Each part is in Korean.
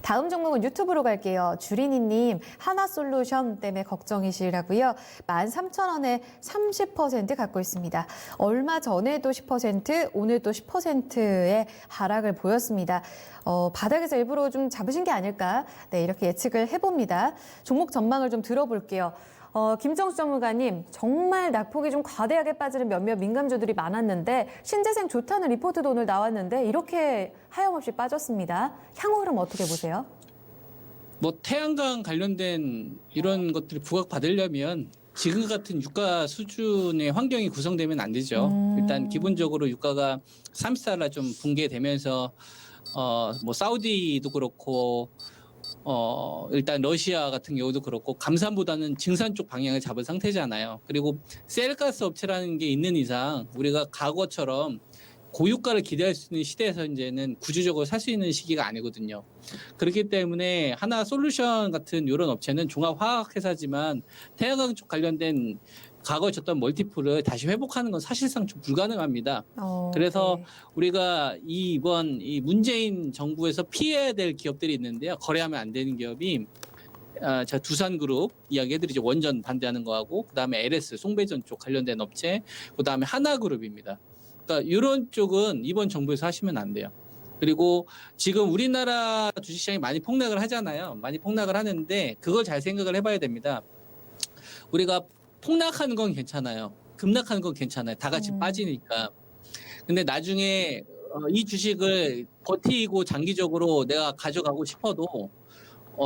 다음 종목은 유튜브로 갈게요. 주린이님, 하나솔루션 때문에 걱정이시라고요. 13,000원에 30% 갖고 있습니다. 얼마 전에도 10%, 오늘도 10%의 하락을 보였습니다. 바닥에서 일부러 좀 잡으신 게 아닐까? 네, 이렇게 예측을 해봅니다. 종목 전망을 좀 들어볼게요. 김정수 전문가님, 정말 낙폭이 좀 과대하게 빠지는 몇몇 민감주들이 많았는데 신재생 좋다는 리포트도 오늘 나왔는데 이렇게 하염없이 빠졌습니다. 향후 흐름 어떻게 보세요? 뭐 태양광 관련된 이런 것들을 부각받으려면 지금 같은 유가 수준의 환경이 구성되면 안 되죠. 일단 기본적으로 유가가 30달러 좀 붕괴되면서 뭐 사우디도 그렇고 일단 러시아 같은 경우도 그렇고 감산보다는 증산 쪽 방향을 잡은 상태잖아요. 그리고 셀가스 업체라는 게 있는 이상 우리가 과거처럼 고유가를 기대할 수 있는 시대에서 이제는 구조적으로 살 수 있는 시기가 아니거든요. 그렇기 때문에 하나 솔루션 같은 이런 업체는 종합화학회사지만 태양광 쪽 관련된 과거에 졌던 멀티플을 다시 회복하는 건 사실상 좀 불가능합니다. 그래서 네. 우리가 이번 이 문재인 정부에서 피해야 될 기업들이 있는데요. 거래하면 안 되는 기업이 자 두산그룹 이야기해드리죠. 원전 반대하는 거하고 그다음에 LS 송배전 쪽 관련된 업체, 그다음에 하나그룹입니다. 그러니까 이런 쪽은 이번 정부에서 하시면 안 돼요. 그리고 지금 우리나라 주식시장이 많이 폭락을 하잖아요. 많이 폭락을 하는데 그걸 잘 생각을 해봐야 됩니다. 우리가 폭락하는 건 괜찮아요. 급락하는 건 괜찮아요. 다 같이 빠지니까. 근데 나중에 이 주식을 버티고 장기적으로 내가 가져가고 싶어도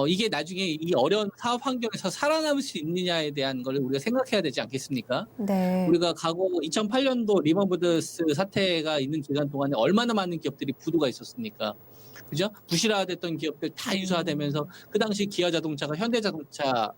이게 나중에 이 어려운 사업 환경에서 살아남을 수 있느냐에 대한 걸 우리가 생각해야 되지 않겠습니까? 네. 우리가 과거 2008년도 리먼브더스 사태가 있는 기간 동안에 얼마나 많은 기업들이 부도가 있었습니까? 그죠? 부실화됐던 기업들 다 유사화되면서 그 당시 기아자동차가 현대자동차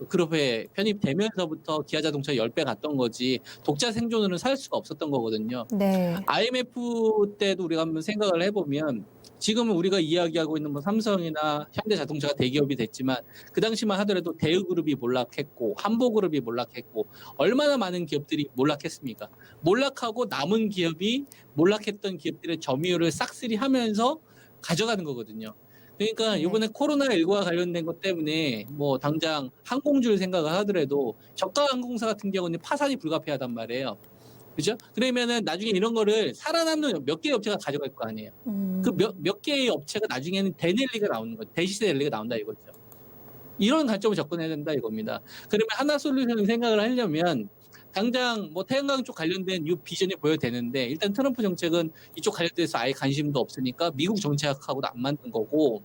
그룹에 편입되면서부터 기아자동차 10배 갔던 거지 독자 생존으로는 살 수가 없었던 거거든요. 네. IMF 때도 우리가 한번 생각을 해보면 지금은 우리가 이야기하고 있는 뭐 삼성이나 현대자동차가 대기업이 됐지만 그 당시만 하더라도 대우그룹이 몰락했고 한보그룹이 몰락했고 얼마나 많은 기업들이 몰락했습니까? 몰락하고 남은 기업이 몰락했던 기업들의 점유율을 싹쓸이 하면서 가져가는 거거든요. 그러니까 네. 이번에 코로나19와 관련된 것 때문에 뭐 당장 항공주를 생각을 하더라도 저가 항공사 같은 경우는 파산이 불가피하단 말이에요. 그죠? 그러면은 나중에 이런 거를 살아남는 몇 개의 업체가 가져갈 거 아니에요. 그 몇 개의 업체가 나중에는 대넬리가 나오는 거죠. 대시대넬리가 나온다 이거죠. 이런 관점을 접근해야 된다 이겁니다. 그러면 하나 솔루션을 생각을 하려면 당장 뭐 태양광 쪽 관련된 이 비전이 보여야 되는데 일단 트럼프 정책은 이쪽 관련돼서 아예 관심도 없으니까 미국 정책하고도 안 맞는 거고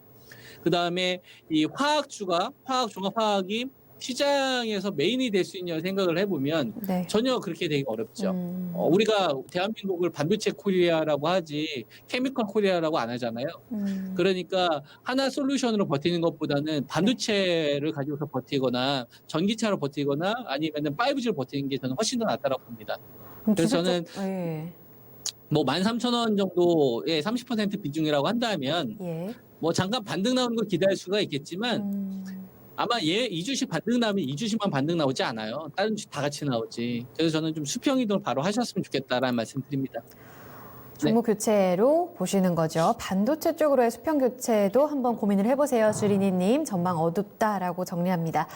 그다음에 이 화학주가 종합화학이 시장에서 메인이 될 수 있냐고 생각을 해보면 네. 전혀 그렇게 되기 어렵죠. 우리가 대한민국을 반도체 코리아라고 하지 케미컬 코리아라고 안 하잖아요. 그러니까 하나 솔루션으로 버티는 것보다는 반도체를 가지고서 버티거나 전기차로 버티거나 아니면은 5G로 버티는 게 저는 훨씬 더 낫다고 봅니다. 그래서 저는 예. 뭐 13,000원 정도의 30% 비중이라고 한다면 예. 뭐 잠깐 반등 나오는 걸 기대할 수가 있겠지만 아마 이 주식 반등 나오면 이 주식만 반등 나오지 않아요. 다른 주식 다 같이 나오지. 그래서 저는 좀 수평 이동을 바로 하셨으면 좋겠다라는 말씀 드립니다. 종목 교체로 보시는 거죠. 반도체 쪽으로의 수평 교체도 한번 고민을 해보세요. 주린이님, 전망 어둡다라고 정리합니다.